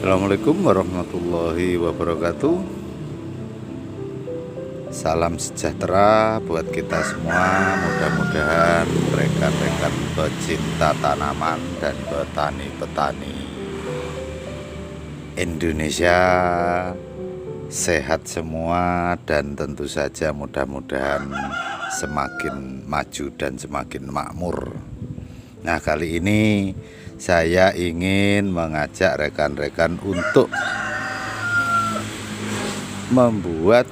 Assalamualaikum warahmatullahi wabarakatuh. Salam sejahtera buat kita semua. Mudah-mudahan rekan-rekan pecinta tanaman dan petani-petani Indonesia sehat semua, dan tentu saja mudah-mudahan semakin maju dan semakin makmur. Nah, kali ini saya ingin mengajak rekan-rekan untuk membuat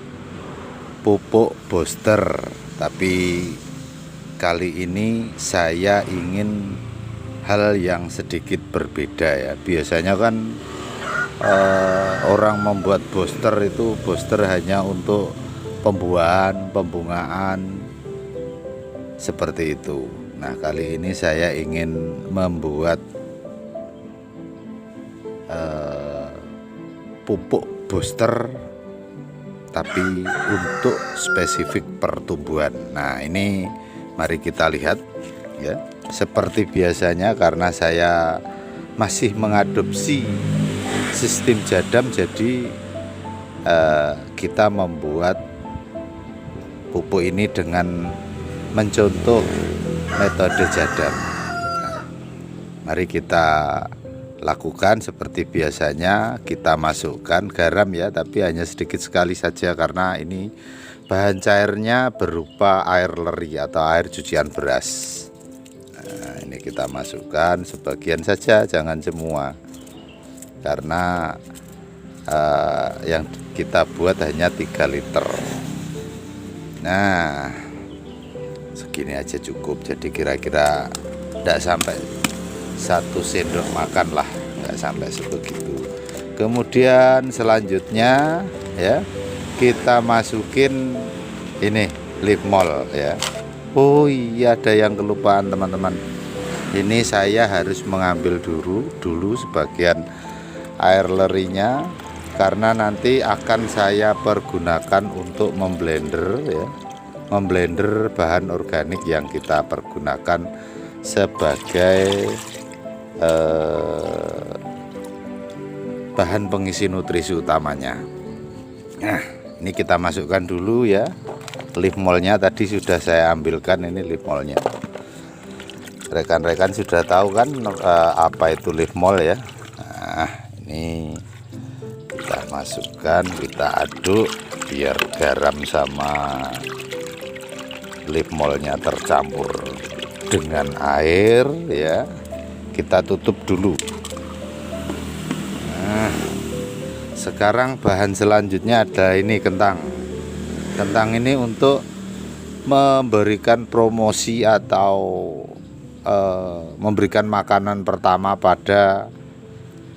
pupuk booster, tapi kali ini saya ingin hal yang sedikit berbeda ya. Biasanya kan orang membuat booster itu hanya untuk pembuahan, pembungaan seperti itu. Nah, kali ini saya ingin membuat pupuk booster tapi untuk spesifik pertumbuhan. Nah, ini mari kita lihat ya. Seperti biasanya, karena saya masih mengadopsi sistem jadam, jadi kita membuat pupuk ini dengan mencontoh metode jadam. Nah, mari kita lakukan seperti biasanya. Kita masukkan garam ya, tapi hanya sedikit sekali saja karena ini bahan cairnya berupa air leri atau air cucian beras. Nah, ini kita masukkan sebagian saja, jangan semua, karena yang kita buat hanya 3 liter. Nah, segini aja cukup, jadi kira-kira tidak sampai 1 sendok makan lah, nggak sampai sebegitu. Kemudian selanjutnya ya, kita masukin ini Livemol ya. Oh iya, ada yang kelupaan teman-teman. Ini saya harus mengambil dulu sebagian air lerinya, karena nanti akan saya pergunakan untuk memblender ya, memblender bahan organik yang kita pergunakan sebagai bahan pengisi nutrisi utamanya. Nah, ini kita masukkan dulu ya. Livemolnya tadi sudah saya ambilkan, ini Livemolnya. Rekan-rekan sudah tahu kan apa itu Livemol ya. Nah, ini kita masukkan, kita aduk biar garam sama Livemolnya tercampur dengan air ya. Kita tutup dulu. Nah, sekarang bahan selanjutnya ada ini kentang. Kentang ini untuk memberikan promosi atau memberikan makanan pertama pada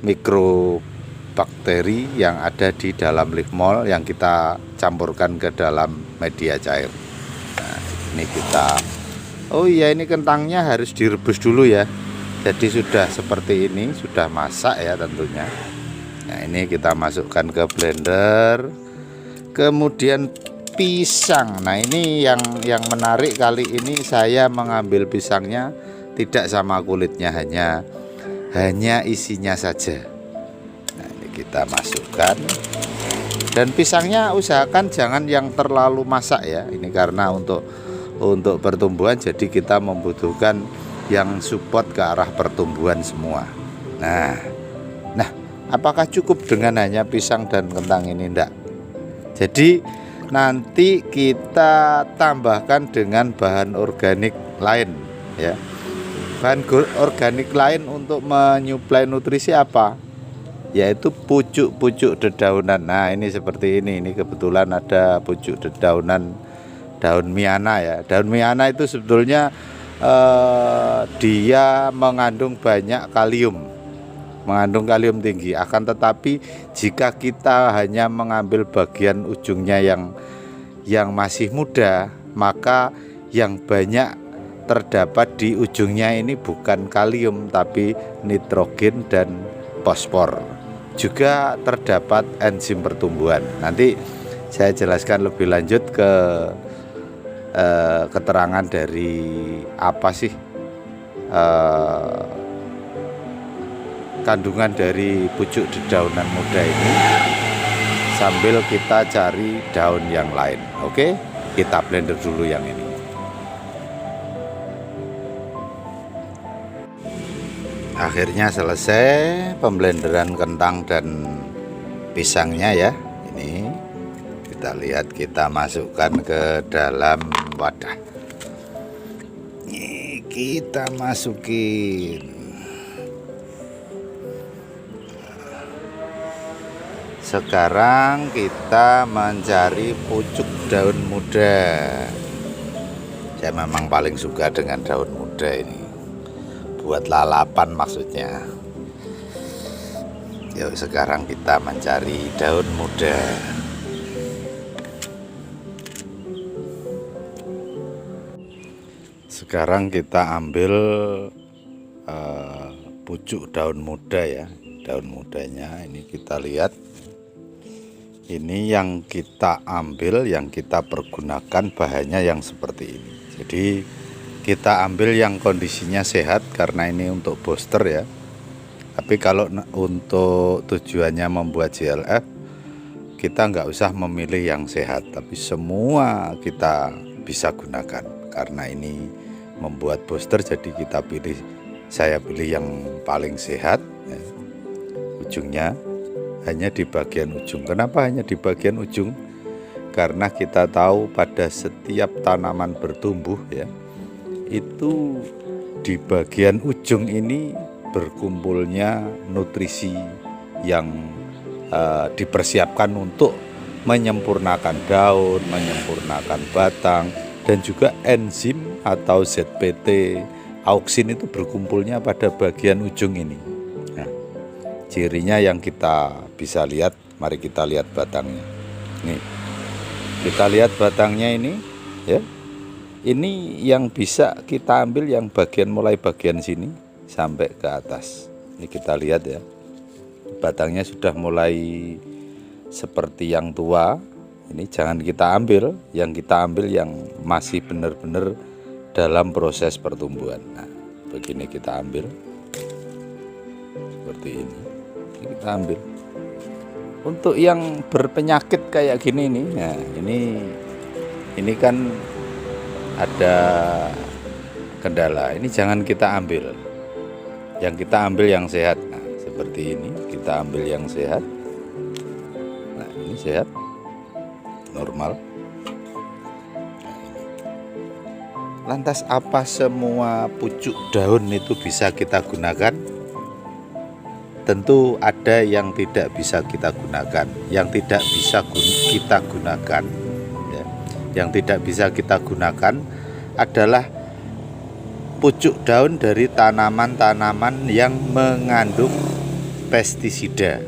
mikrobakteri yang ada di dalam Livemol yang kita campurkan ke dalam media cair. Nah, ini kita, oh iya, ini kentangnya harus direbus dulu ya. Jadi sudah seperti ini, sudah masak ya tentunya. Nah, ini kita masukkan ke blender. Kemudian pisang. Nah, ini yang menarik kali ini, saya mengambil pisangnya tidak sama kulitnya, hanya isinya saja. Nah, ini kita masukkan. Dan pisangnya usahakan jangan yang terlalu masak ya. Ini karena untuk pertumbuhan, jadi kita membutuhkan yang support ke arah pertumbuhan semua. Nah, apakah cukup dengan hanya pisang dan kentang ini? Enggak. Jadi nanti kita tambahkan dengan bahan organik lain ya. Bahan organik lain untuk menyuplai nutrisi apa? Yaitu pucuk-pucuk dedaunan. Nah, ini seperti ini. Ini kebetulan ada pucuk dedaunan daun miana ya. Daun miana itu sebetulnya dia mengandung banyak kalium, mengandung kalium tinggi. Akan tetapi jika kita hanya mengambil bagian ujungnya yang masih muda, maka yang banyak terdapat di ujungnya ini bukan kalium tapi nitrogen dan fosfor. Juga terdapat enzim pertumbuhan. Nanti saya jelaskan lebih lanjut ke keterangan dari apa sih kandungan dari pucuk dedaunan muda ini sambil kita cari daun yang lain. Oke, kita blender dulu yang ini. Akhirnya selesai pemblenderan kentang dan pisangnya ya. Ini kita lihat, kita masukkan ke dalam wadah. Ini kita masukin. Sekarang kita mencari pucuk daun muda. Saya memang paling suka dengan daun muda ini, buat lalapan maksudnya. Yuk, sekarang kita mencari daun muda. Sekarang kita ambil pucuk daun muda ya. Daun mudanya ini kita lihat. Ini yang kita ambil, yang kita pergunakan bahannya yang seperti ini. Jadi kita ambil yang kondisinya sehat karena ini untuk booster ya. Tapi kalau untuk tujuannya membuat GLF, kita nggak usah memilih yang sehat, tapi semua kita bisa gunakan. Karena ini membuat booster, jadi saya pilih yang paling sehat ya. Ujungnya hanya di bagian ujung. Kenapa hanya di bagian ujung? Karena kita tahu pada setiap tanaman bertumbuh ya, itu di bagian ujung ini berkumpulnya nutrisi yang dipersiapkan untuk menyempurnakan daun, menyempurnakan batang, dan juga enzim atau ZPT, auksin itu berkumpulnya pada bagian ujung ini. Nah, cirinya yang kita bisa lihat, mari kita lihat batangnya. Nih, kita lihat batangnya ini ya. Ini yang bisa kita ambil yang mulai bagian sini sampai ke atas. Ini kita lihat ya, batangnya sudah mulai seperti yang tua. Ini jangan kita ambil, yang kita ambil yang masih benar-benar dalam proses pertumbuhan. Nah, begini kita ambil seperti ini. Ini kita ambil. Untuk yang berpenyakit kayak gini nih, nah ini kan ada kendala. Ini jangan kita ambil. Yang kita ambil yang sehat. Nah, seperti ini kita ambil yang sehat. Nah, ini sehat, normal. Lantas apa semua pucuk daun itu bisa kita gunakan? Tentu ada yang tidak bisa kita gunakan, yang tidak bisa kita gunakan ya. Yang tidak bisa kita gunakan adalah pucuk daun dari tanaman-tanaman yang mengandung pestisida.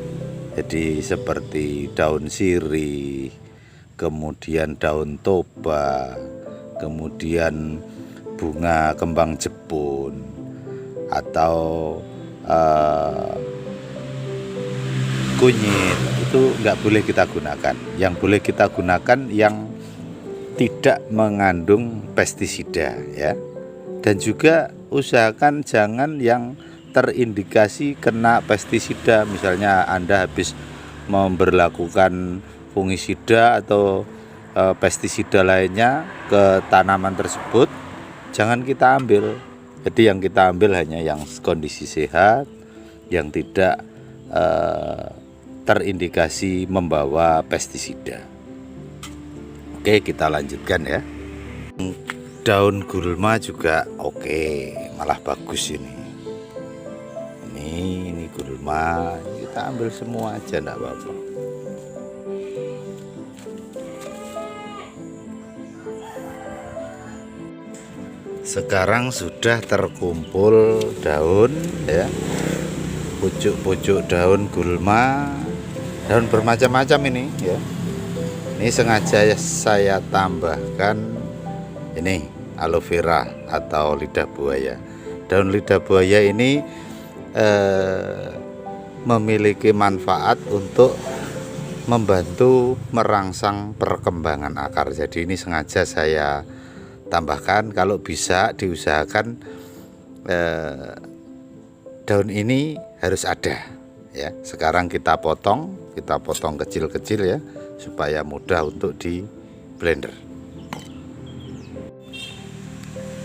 Jadi seperti daun sirih, kemudian daun toba, kemudian bunga kembang Jepun, atau kunyit, itu nggak boleh kita gunakan. Yang boleh kita gunakan yang tidak mengandung pestisida ya. Dan juga usahakan jangan yang terindikasi kena pestisida. Misalnya Anda habis memberlakukan fungisida atau pestisida lainnya ke tanaman tersebut, jangan kita ambil. Jadi yang kita ambil hanya yang kondisi sehat, yang tidak terindikasi membawa pestisida. Oke, kita lanjutkan ya. Daun gulma juga oke, malah bagus ini. Ini gulma, kita ambil semua aja, enggak apa-apa. Sekarang sudah terkumpul daun ya, pucuk-pucuk daun gulma, daun bermacam-macam ini ya. Ini sengaja saya tambahkan ini aloe vera atau lidah buaya. Daun lidah buaya ini memiliki manfaat untuk membantu merangsang perkembangan akar. Jadi ini sengaja saya tambahkan. Kalau bisa diusahakan daun ini harus ada ya. Sekarang kita potong kecil-kecil ya, supaya mudah untuk di blender.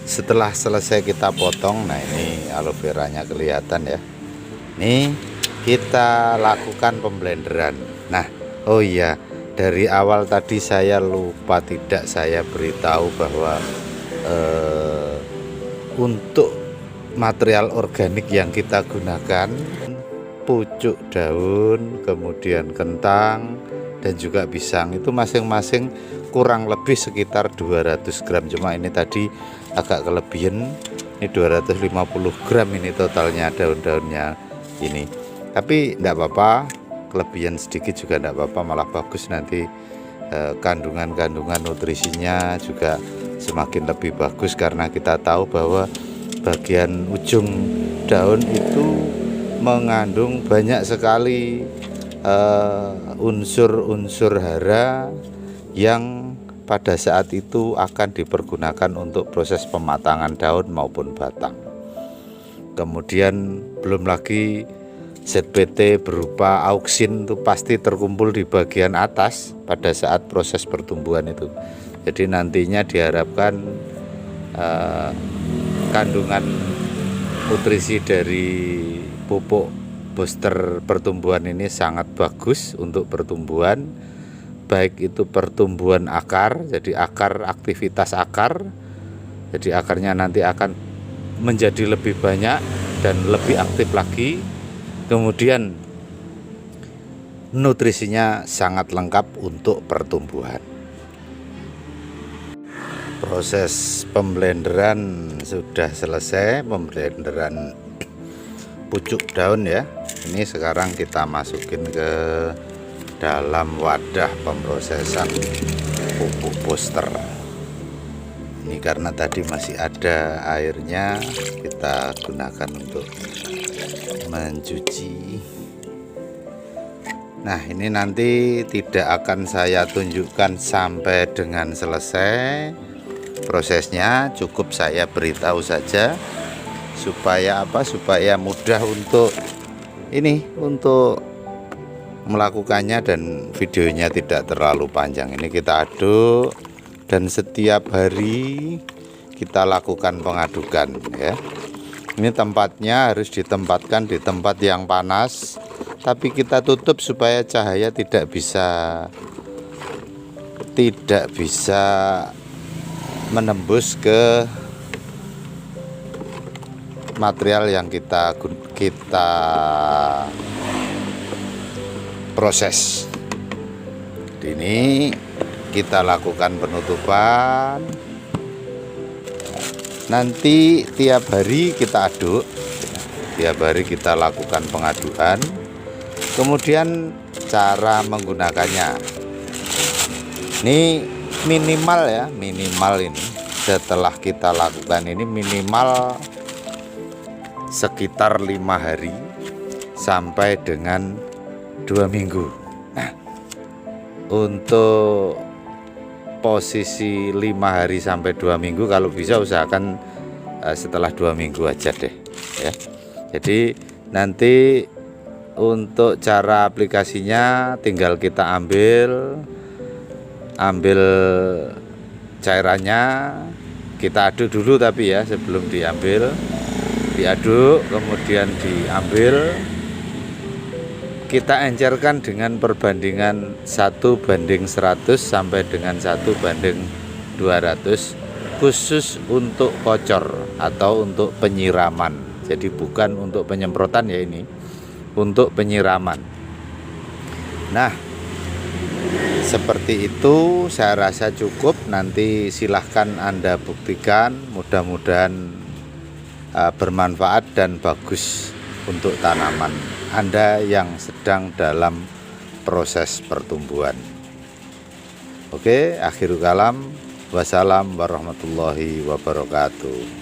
Setelah selesai kita potong, nah ini aloe veranya kelihatan ya. Ini kita lakukan pemblenderan. Nah, oh iya, dari awal tadi saya lupa, tidak saya beritahu bahwa untuk material organik yang kita gunakan pucuk daun, kemudian kentang, dan juga pisang, itu masing-masing kurang lebih sekitar 200 gram. Cuma ini tadi agak kelebihan, ini 250 gram ini totalnya daun-daunnya ini. Tapi enggak apa-apa, kelebihan sedikit juga enggak apa-apa, malah bagus, nanti kandungan-kandungan nutrisinya juga semakin lebih bagus, karena kita tahu bahwa bagian ujung daun itu mengandung banyak sekali unsur-unsur hara yang pada saat itu akan dipergunakan untuk proses pematangan daun maupun batang. Kemudian belum lagi ZPT berupa auksin itu pasti terkumpul di bagian atas pada saat proses pertumbuhan itu. Jadi nantinya diharapkan kandungan nutrisi dari pupuk booster pertumbuhan ini sangat bagus untuk pertumbuhan, baik itu pertumbuhan akar, jadi aktivitas akar, jadi akarnya nanti akan menjadi lebih banyak dan lebih aktif lagi. Kemudian nutrisinya sangat lengkap untuk pertumbuhan. Proses pemblenderan sudah selesai, pemblenderan pucuk daun ya. Ini sekarang kita masukin ke dalam wadah pemrosesan pupuk booster. Ini karena tadi masih ada airnya, kita gunakan untuk mencuci. Nah, ini nanti tidak akan saya tunjukkan sampai dengan selesai prosesnya, cukup saya beritahu saja supaya apa? Supaya mudah untuk untuk melakukannya dan videonya tidak terlalu panjang. Ini kita aduk dan setiap hari kita lakukan pengadukan ya. Ini tempatnya harus ditempatkan di tempat yang panas, tapi kita tutup supaya cahaya tidak bisa menembus ke material yang kita proses. Ini kita lakukan penutupan. Nanti tiap hari kita aduk, tiap hari kita lakukan pengadukan. Kemudian cara menggunakannya, ini minimal ya, minimal ini setelah kita lakukan ini minimal sekitar 5 hari sampai dengan 2 minggu. Nah, untuk posisi 5 hari sampai 2 minggu, kalau bisa usahakan setelah 2 minggu aja deh ya. Jadi nanti untuk cara aplikasinya tinggal kita ambil cairannya, kita aduk dulu, tapi ya sebelum diaduk, kemudian diambil, kita encerkan dengan perbandingan 1:100 sampai dengan 1:200 khusus untuk kocor atau untuk penyiraman. Jadi bukan untuk penyemprotan ya, ini untuk penyiraman. Nah, seperti itu saya rasa cukup. Nanti silahkan Anda buktikan, mudah-mudahan bermanfaat dan bagus untuk tanaman Anda yang sedang dalam proses pertumbuhan. Oke, akhirul kalam. Wassalam warahmatullahi wabarakatuh.